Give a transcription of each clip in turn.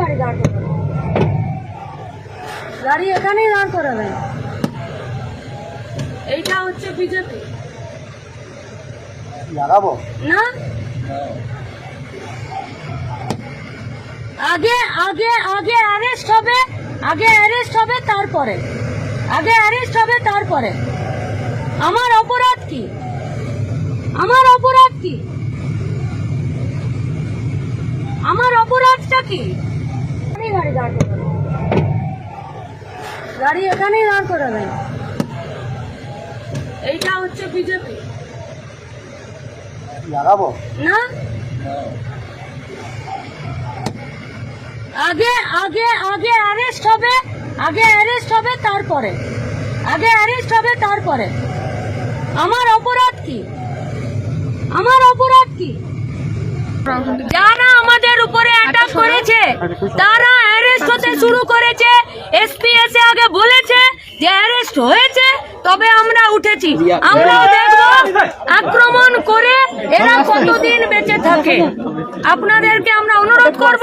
গাড়ি দাঁড় করাবে, গাড়ি এখানেই দাঁড় করাবে। এইটা হচ্ছে বিজেপি লাগাবো না। আগে আগে আগে অ্যারেস্ট হবে, আগে অ্যারেস্ট হবে তারপরে, আগে অ্যারেস্ট হবে তারপরে। আমার অপরাধ কি? আমার অপরাধ কি? আমার অপরাধটা কি? গাড়ি দাঁড় করাবে, গাড়ি এখানেই দাঁড় করাবে। এইটা হচ্ছে বিজেপি লাগাবো না। আগে আগে আগে অ্যারেস্ট হবে, আগে অ্যারেস্ট হবে তারপরে, আগে অ্যারেস্ট হবে তারপরে। আমার অপরাধ কি? আমার অপরাধ কি? যারা আমাদের উপরে অ্যাটাক করেছে তারা অ্যারেস্ট হতে শুরু করেছে। এসপি এসে আগে বলেছে যে অ্যারেস্ট হয়েছে, তবে আমরা উঠেছি। আমরাও দেখবো আক্রমণ করে এরা কতদিন বেঁচে থাকে। আপনাদেরকে আমরা অনুরোধ করব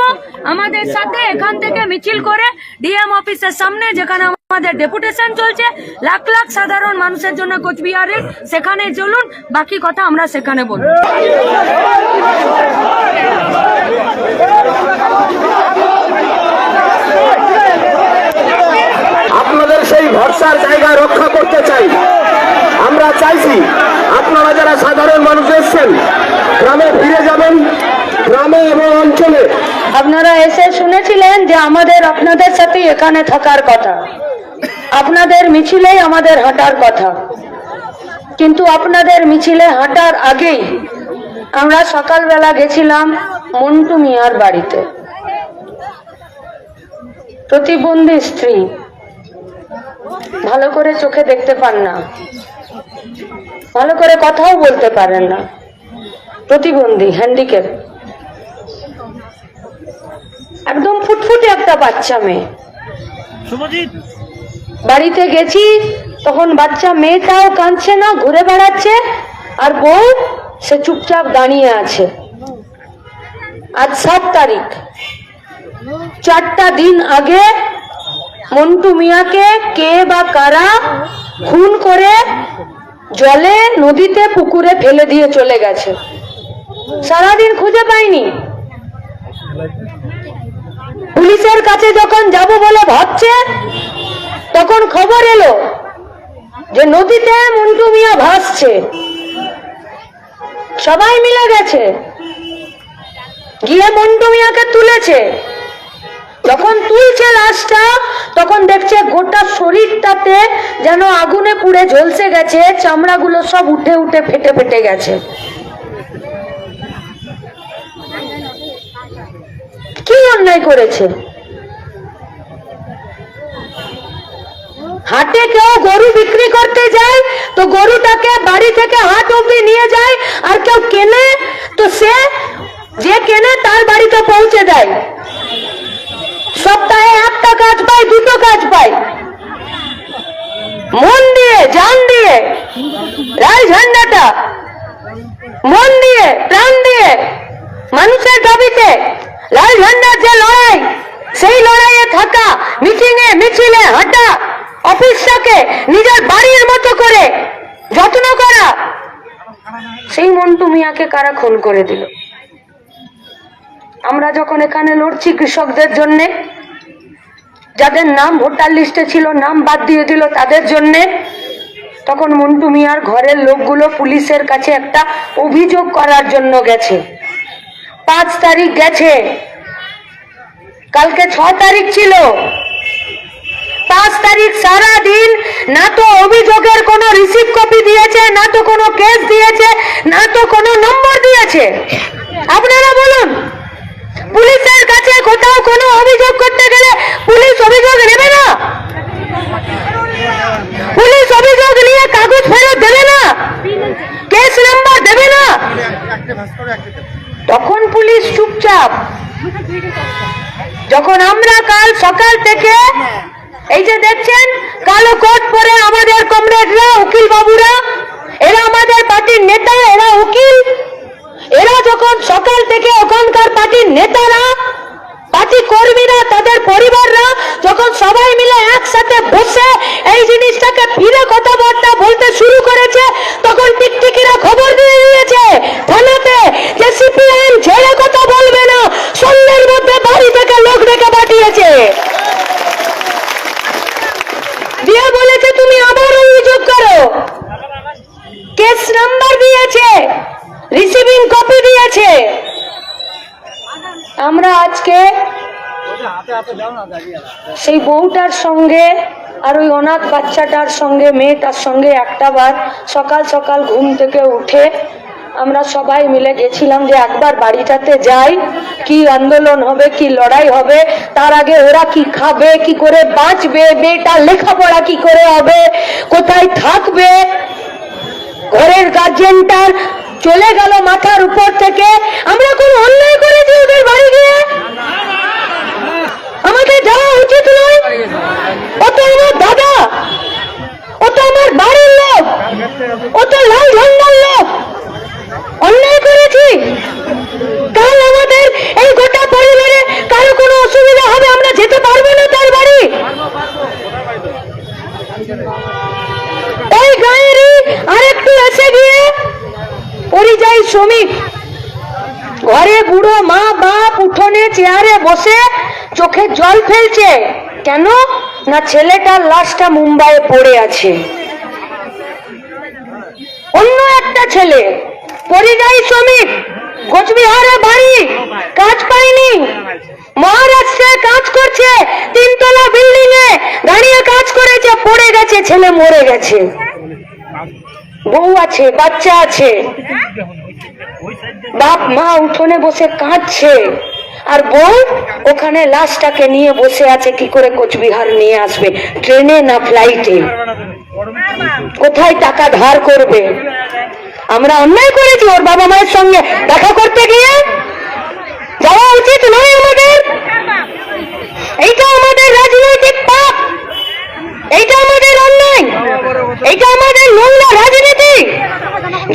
আমাদের সাথে এখান থেকে মিছিল করে ডিএম অফিসের সামনে, যেখানে আমাদের ডেপুটেশন চলছে লাখ লাখ সাধারণ মানুষের জন্য কোচবিহারের, সেখানে চলুন, বাকি কথা আমরা সেখানে বলবো। আপনাদের সেই ভরসার জায়গা রক্ষা করতে চাই। আমরা চাইছি আপনারা যারা সাধারণ মানুষ এসছেন গ্রামে ফিরে যাবেন, গ্রামে এবং অঞ্চলে। আপনারা এসে শুনেছিলেন যে আমাদের আপনাদের সাথে এখানে থাকার কথা, আপনাদের মিছিলেই আমাদের হাঁটার কথা, কিন্তু আপনাদের মিছিলে হাঁটার আগেই আমরা সকালবেলা গেছিলাম মন্টু মিয়ার বাড়িতে। প্রতিবন্ধী স্ত্রী, ভালো করে চোখে দেখতে পান না, ভালো করে কথাও বলতে পারেন না, প্রতিবন্ধী, হ্যান্ডিক্যাপ, একদম ফুটফুটে একটা বাচ্চা মেয়ে। বাড়িতে গেছি তখন বাচ্চা মেয়েটাও কাঁদছে না, ঘুরে বেড়াচ্ছে, আর বউ সে চুপচাপ দাঁড়িয়ে আছে। আজ 7 তারিখ, 4টা দিন আগে মন্টু মিয়াকে কে বা কারা খুন করে জলে, নদীতে, পুকুরে ফেলে দিয়ে চলে গেছে। সারাদিন খুঁজে পাইনি। পুলিশের কাছে যখন যাব বলে ভাবছে, তখন খবর এলো যে নদীতে মন্টু মিয়া ভাসছে। সবাই মিলে গেছে, গিয়ে মন্টু মিয়াকে তুলেছে। যখন তুলছে লাশটা, তখন দেখছে গোটা শরীরটাতে যেন আগুনে পুড়ে ঝলসে গেছে, চামড়াগুলো সব উঠে উঠে ফেটে ফেটে গেছে। কি অন্যায় করেছে? হাটে কেউ গরু বিক্রি করতে যায় তো গরুটাকে বাড়ি থেকে হাট অব্দি নিয়ে যায়, আর কেউ কেনে তো সে যে কেনে তার বাড়িতে পৌঁছে দেয়। সপ্তাহে একটা কাজ পায়, 2টো কাজ পায়। মন দিয়ে, জান দিয়ে, লাল ঝান্ডাটা মন দিয়ে, প্রাণ দিয়ে, মানুষের দাবিতে লাল ঝান্ডার যে লড়াই, সেই লড়াইয়ে থাকা, মিটিংয়ে মিছিলে হাঁটা, অফিসটাকে নিজের বাড়ির মতো করে যত্ন করা, সেই মন্টু মিয়াকে কারা খুন করে দিল? আমরা যখন এখানে লড়ছি কৃষকদের জন্য, যাদের নাম ভোটার লিস্টে ছিল নাম বাদ দিয়ে দিল তাদের জন্য, তখন মন্টু মিয়ার ঘরের লোকগুলো পুলিশের কাছে একটা অভিযোগ করার জন্য গেছে। 5 তারিখ গেছে, কালকে 6 তারিখ ছিল। 5 তারিখ সারা দিন না তো অভিযোগের কোনো রিসিভ কপি দিয়েছে, না তো কোনো কেস দিয়েছে, না তো কোনো নম্বর দিয়েছে। আপনারা বলুন, পুলিশের কাছে কোথাও কোনো অভিযোগ করতে গেলে পুলিশ অভিযোগ নেবে না? পুলিশ অভিযোগ নিয়ে কাগজ ফেরত দেবে না? কেস নাম্বার দেবে না? তখন পুলিশ চুপচাপ। যখন আমরা কাল সকাল থেকে এই যে দেখছেন কালো কোট পরে আমাদের কমরেডরা, উকিল বাবুরা, এরা আমাদের পার্টির নেতা, এরা উকিল, এরা যখন সকাল থেকে ওখানকার পার্টির নেতারা, পার্টি কর্মীরা পরিবাররা যখন সবাই মিলে একসাথে বসে এই জিনিসটাকে ফিরে কথাবার্তা বলতে শুরু করেছে, তখন টিকটিকিরা খবর দিয়ে দিয়েছে থানাতে যে সিপিআইএম ছেড়ে কথা বলবে না, সন্ধ্যের মধ্যে বাড়ি থেকে লোক ডেকে পাঠিয়েছে, দিয়ে বলেছে তুমি আবার অভিযোগ করো, কেস নাম্বার দিয়েছে, রিসিভিং কপি দিয়েছে। আমরা আজকে সেই বউটার সঙ্গে আর ওই অনাথ বাচ্চাটার সঙ্গে মেয়েটার সঙ্গে একটা বার সকাল সকাল ঘুম থেকে উঠে আমরা সবাই মিলে গেছিলাম যে একবার বাড়িটাতে যাই, কি আন্দোলন হবে, কি লড়াই হবে, তার আগে ওরা কি খাবে, কি করে বাঁচবে, মেয়েটার লেখাপড়া কি করে হবে, কোথায় থাকবে। ঘরের গার্জেনটার চলে গেল মাথার উপর থেকে। আমরা কোন অন্যায় করেছি ওদের বাড়ি গিয়ে? আমাদের যাওয়া উচিত নয়? ও তো আমার দাদা, ও তো আমার বাড়ির লোক, ও তো লাল ঝান্ডার লোক। অন্যায় করেছি? কাল আমাদের এই গোটা পরিবারে কারো কোনো অসুবিধা হবে, আমরা যেতে পারবো না তার বাড়ি? এই গায়েরই আরেকটু এসে গিয়ে পরিযায়ী শ্রমিক, ঘরে বুড়ো মা বাপ উঠোনে চেয়ারে বসে চোখে জল ফেলছে। কেন না ছেলেটার লাশটা মুম্বাইয়ে পড়ে আছে। অন্য একটা ছেলে পরিযায়ী শ্রমিক, কোচবিহারে বাড়ি, কাজ পায়নি, মহারাষ্ট্রে কাজ করছে, 3 তলা বিল্ডিং এ দাঁড়িয়ে কাজ করেছে, পড়ে গেছে, ছেলে মরে গেছে, বউ আছে, বাচ্চা আছে, বাপ মা উঠোনে বসে কাঁদছে, আর বউ ওখানে লাশটাকে নিয়ে বসে আছে। কি করে কোচবিহার নিয়ে আসবে? ট্রেনে না ফ্লাইটে? কোথায় টাকা ধার করবে? আমরা অন্যায় করেছি ওর বাবা মায়ের সঙ্গে দেখা করতে গিয়ে? যাওয়া উচিত নয় আমাদের? এইটা আমাদের রাজনৈতিক পাপ, এইটা আমাদের অন্যায়, এইটা আমাদের নোংরা রাজনীতি।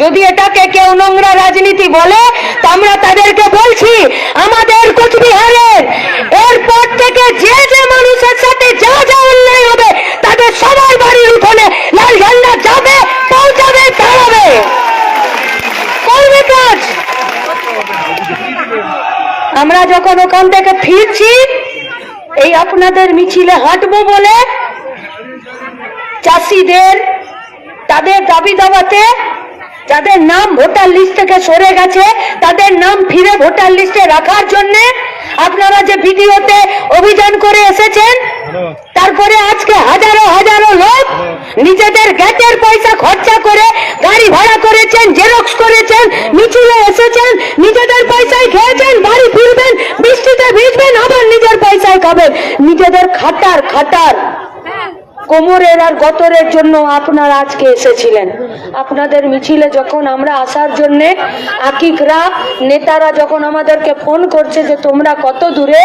যদি এটাকে কেউ নোংরা রাজনীতি বলে, তা আমরা তাদেরকে বলছি আমাদের কোচবিহারের এরপর থেকে যে যে মানুষের সাথে যা যা অন্যায় হবে তাদের সবার বাড়ির উঠোনে লাল ঝান্ডা যাবে, পৌঁছাবে, দাঁড়াবে, করবে কাজ। আমরা যখন ওখান থেকে ফিরছি, এই আপনাদের মিছিলে হাঁটবো বলে চাষিদের তাদের দাবি দাবাতে যাদের নাম ভোটার লিস্ট থেকে সরে গেছে তাদের নাম ফিরে ভোটার লিস্টে রাখার জন্য আপনারা যে ভিডিওতে অভিযান করে এসেছেন, তারপরে আজকে হাজারো হাজারো লোক নিজেদের গ্যাসের পয়সা খরচা করে গাড়ি ভাড়া করেছেন, জেরক্স করেছেন, মিছিলে এসেছেন, নিজেদের পয়সায় খেয়েছেন, বাড়ি ফিরবেন, বৃষ্টিতে ভিজবেন, আবার নিজের পয়সায় খাবেন। নিজেদের খাটার কোমরের আর গতরের জন্য আপনারা আজকে এসেছিলেন। আপনাদের মিছিলে যখন আমরা আসার জন্য আকিকরা নেতারা যখন আমাদেরকে ফোন করছে যে তোমরা কত দূরে,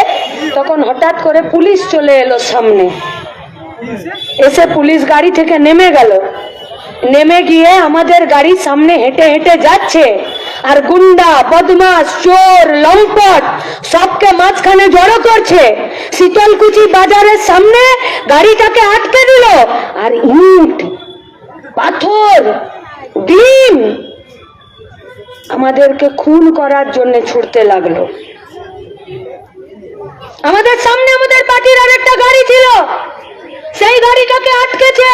তখন হঠাৎ করে পুলিশ চলে এলো সামনে, এসে পুলিশ গাড়ি থেকে নেমে গেল, নেমে গিয়ে আমাদের গাড়ির সামনে হেঁটে হেঁটে যাচ্ছে, আর গুন্ডা বদমাস চোর লম্পট সবকে মাঝখানে জড়ো করছে। শীতলকুচি বাজারের সামনে গাড়িটাকে আটকে দিল, আর ইট পাথর ডিম আমাদেরকে খুন করার জন্য ছুটতে লাগলো। আমাদের সামনে আমাদের পার্টির আরেকটা গাড়ি ছিল, সেই গাড়িটাকে আটকেছে,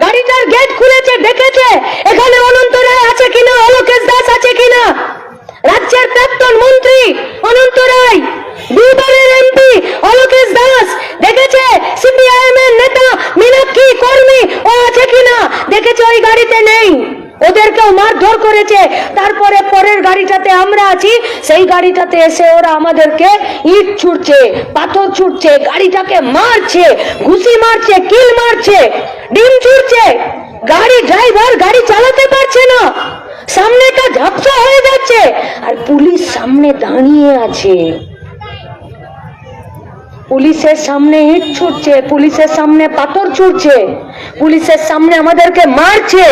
গাড়িটার গেট খুলেছে, দেখেছে এখানে অনন্ত রায় আছে কিনা, অলোকেশ দাস আছে কিনা, রাজ্যের প্রাক্তন মন্ত্রী অনন্ত রায়, 2 বারের এমপি অলোকেশ দাস, দেখেছে সিপিআইএম এর নেতা মীনাক্ষী কর্মী ও আছে কিনা, দেখেছে ওই গাড়িতে নেই, ওদেরকেও মারধর করেছে। তারপরে পরের গাড়িটাতে আমরা আছি, সেই গাড়িটাতে এসে ওরা আমাদেরকে ইট ছুটছে, পাথর ছুটছে, গাড়িটাকে মারছে, ঘুষি মারছে, কিল মারছে, ডিম ছুটছে। গাড়ি ড্রাইভার গাড়ি চালাতে পারছে না, সামনেটা ঝাপসা হয়ে যাচ্ছে, আর পুলিশ সামনে দাঁড়িয়ে আছে। পুলিশের সামনে ইট ছুটছে, পুলিশের সামনে পাথর ছুটছে, পুলিশের সামনে আমাদেরকে মারছে,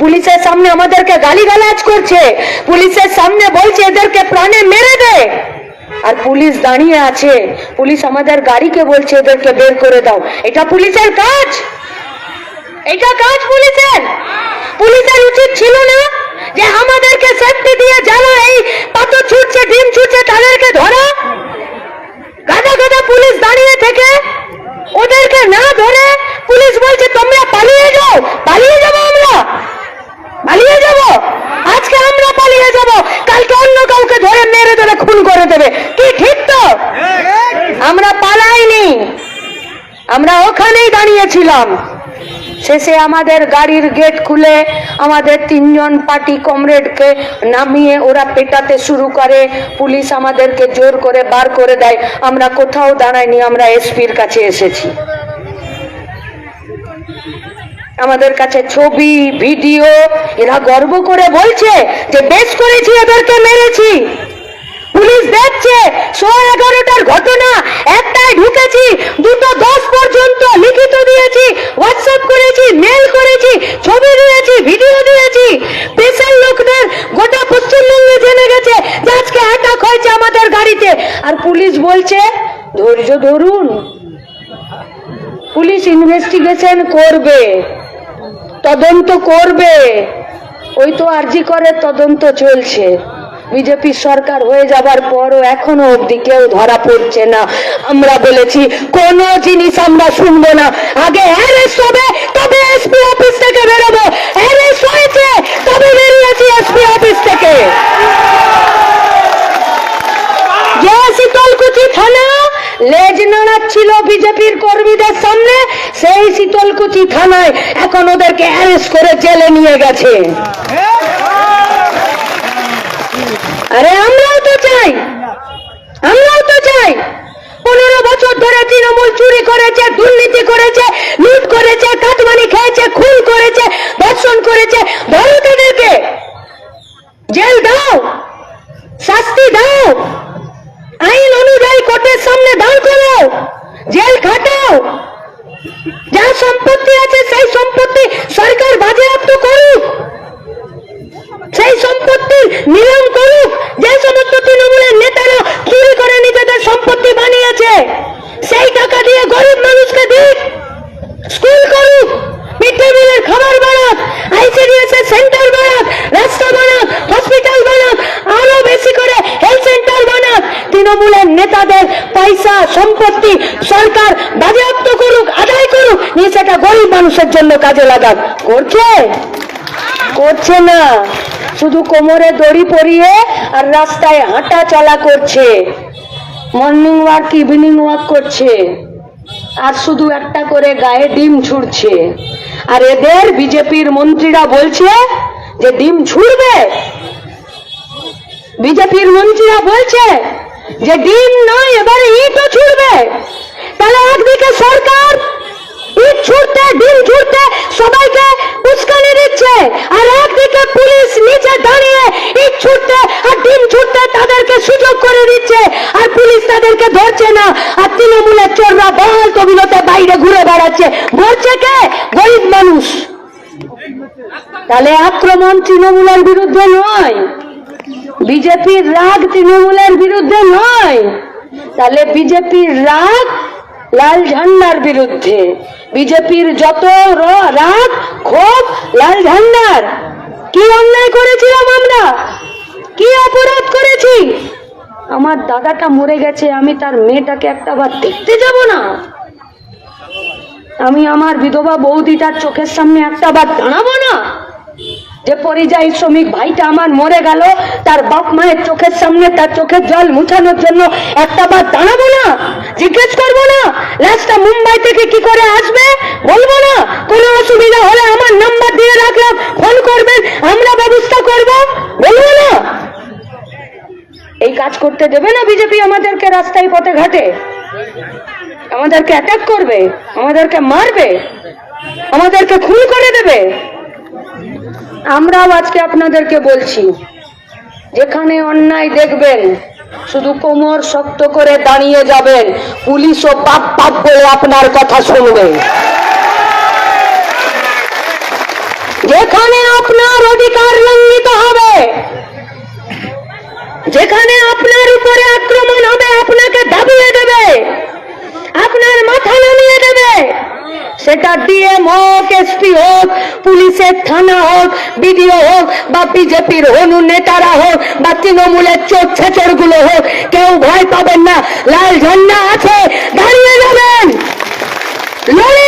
পুলিশের সামনে আমাদেরকে গালিগালাজ করছে, পুলিশের সামনে বলছে এদেরকে প্রাণে মেরে দে। আর পুলিশ দাঁড়িয়ে আছে, পুলিশ আমাদের গাড়িকে বলছে এদেরকে বের করে দাও। এটা পুলিশের কাজ? এটা কাজ পুলিশের? পুলিশের উচিত ছিল না যে আমাদেরকে সেফটি দিয়ে যারা এই পাথর ছুটছে, ডিম ছুটছে, তাদেরকে ধরা? গাদা গাদা পুলিশ দাঁড়িয়ে থেকে ওদেরকে না ধরে পুলিশ বলছে তোমরা পালিয়ে যাও। পালিয়ে যাবো আমরা? পালিয়ে যাব? আজকে আমরা পালিয়ে যাব, কালকে অন্য কাউকে ধরে মেরে দেবে, খুন করে দেবে। কি ঠিক তো? আমরা পালাইনি, আমরা ওখানেই দাঁড়িয়েছিলাম। শেষে আমাদের গাড়ির গেট খুলে আমাদের 3 জন পার্টি কমরেডকে নামিয়ে ওরা পেটাতে শুরু করে। পুলিশ আমাদেরকে জোর করে বার করে দেয়। আমরা কোথাও দাঁড়াইনি, আমরা এসপির কাছে এসেছি। আমাদের কাছে ছবি, ভিডিও, এরা গর্ব করে বলছে যে বেশ করেছি, এদেরকে মেরেছি। পুলিশ দেখছে 11:30টার ঘটনা, একটায় ঢুকেছি, 2:10 পর্যন্ত লিখিত দিয়েছি, হোয়াটসঅ্যাপ করেছি, মেল করেছি, ছবি দিয়েছি, ভিডিও দিয়েছি। পেশার লোকদের গোটা পশ্চিমবঙ্গে জেনে গেছে যে আজকে অ্যাটাক হয়েছে আমাদের গাড়িতে। আর পুলিশ বলছে ধৈর্য ধরুন, পুলিশ ইনভেস্টিগেশন করবে, তদন্ত করবে। ওই তো আরজি করে তদন্ত চলছে। বিজেপি সরকার হয়ে যাবার পরও এখনো অবধি কেউ ধরা পড়ছে না। আমরা বলেছি কোন জিনিস আমরা শুনবো না, আগে অ্যারেস্ট হবে তবে এসপি অফিস থেকে বেরোবো। অ্যারেস্ট হয়েছে তবে বেরিয়েছি এসপি অফিস থেকে। যে শীতলকুচি থানা লেজ নাড়াচ্ছিল বিজেপির কর্মীদের সামনে, সেই শীতলকুচি থানায় এখন ওদেরকে অ্যারেস্ট করে জেলে নিয়ে গেছে। আরে আমরাও তো চাই, আমরাও তো চাই। 15 বছর ধরে তৃণমূল চুরি করেছে, দুর্নীতি করেছে, লুট করেছে, কাটমানি খেয়েছে, খুন করেছে, ধর্ষণ করেছে। ধরো তাদেরকে, জেল দাও, শাস্তি দাও, আইন অনুযায়ী কোর্টের সামনে দাঁড় করো, জেল খাটাও। যা সম্পত্তি আছে সেই সম্পত্তি সরকার বাজেয়াপ্ত করুক, সেই সম্পত্তির নিলাম করুক। যে সমস্ত তৃণমূলের নেতারা চুরি করে নিজেদের সম্পত্তি বানিয়েছে, সেই টাকা দিয়ে গরিব মানুষকে দিক, স্কুল করুক, মিড ডে মিলের খাবার বানাক, আইসিডিএস এর সেন্টার বানাক, রাস্তা বানাক, হসপিটাল বানাক, আরো বেশি করে হেলথ সেন্টার বানাক। তৃণমূলের নেতাদের পয়সা সম্পত্তি সরকার বাজেয়াপ্ত করুক, আদায় করুক, নিয়ে সেটা গরিব মানুষের জন্য কাজে লাগাক। করছে? করছে না, শুধু কোমরে দড়ি পরিয়ে আর রাস্তায় হাঁটা চলা করছে, মর্নিং ওয়াক, ইভিনিং ওয়াক করছে, আর শুধু একটা করে গায়ে ডিম ছুড়ছে। আর এদের বিজেপির মন্ত্রীরা বলছে যে ডিম ছুড়বে। বিজেপির মন্ত্রীরা বলছে যে ডিম নয়, এবারে ইটও ছুড়বে। তাহলে একদিকে সরকার ইট ছুড়তে, ডিম ছুড়তে সবাইকে উস্কানি দিচ্ছে, আর একদিকে পুলিশ নিচে দাঁড়িয়ে ইট ছুড়তে আর ডিম ছুড়তে তাদেরকে সুযোগ করে দিচ্ছে, আর পুলিশ তাদেরকে ধরছে না। আর তৃণমূলের চোররা বল কবিলতে বাইরে ঘুরে বেড়াচ্ছে। ধরছে কে? গরিব মানুষ। তাহলে আক্রমণ তৃণমূলের বিরুদ্ধে নয়, বিজেপির রাগ তৃণমূলের বিরুদ্ধে নয়, তাহলে বিজেপির রাগ লাল ঝান্ডার বিরুদ্ধে। বিজেপির যত রাগ ক্ষোভ লাল ঝান্ডার। কি অন্যায় করেছিলাম আমরা? কি অপরাধ করেছি? আমার দাদাটা মরে গেছে, আমি তার মেয়েটাকে একটা বার দেখতে যাব না? আমি আমার বিধবা বৌদিটার চোখের সামনে একটা বার দাঁড়াবো না? যে পরিযায়ী শ্রমিক ভাইটা আমার মরে গেল, তার বাপ মায়ের চোখের সামনে তার চোখের জল মুছানোর জন্য একটা বার দাঁড়াবো না? জিজ্ঞেস করবো না লাশটা মুম্বাই থেকে কি করে আসবে? বলবো না কোনো অসুবিধা হলে আমার নাম্বার দিয়ে রাখলাম, ফোন করবেন, আমরা ব্যবস্থা করব? বলবো না? এই কাজ করতে দেবে না বিজেপি আমাদেরকে। রাস্তায় পথে ঘাটে আমাদেরকে অ্যাটাক করবে, আমাদেরকে মারবে, আমাদেরকে খুন করে দেবে। আমরাও আজকে আপনাদেরকে বলছি, যেখানে অন্যায় দেখবেন শুধু কোমর শক্ত করে দাঁড়িয়ে যাবেন, পুলিশও পাপ পাপ বলে আপনার কথা শুনবে। যেখানে আপনার অধিকার লঙ্ঘিত হবে, যেখানে আপনার উপরে আক্রমণ হবে আপনাকে দাবিয়ে দেবে, আপনার মাথা নামিয়ে দেবে, সেটা ডিএম হোক, এসপি হোক, পুলিশের থানা হোক, বিডিও হোক, বা বিজেপির অনু নেতারা হোক, বা তৃণমূলের চোর ছেচড় গুলো হোক, কেউ ভয় পাবেন না। লাল ঝন্ডা আছে, দাঁড়িয়ে যাবেন, লড়ে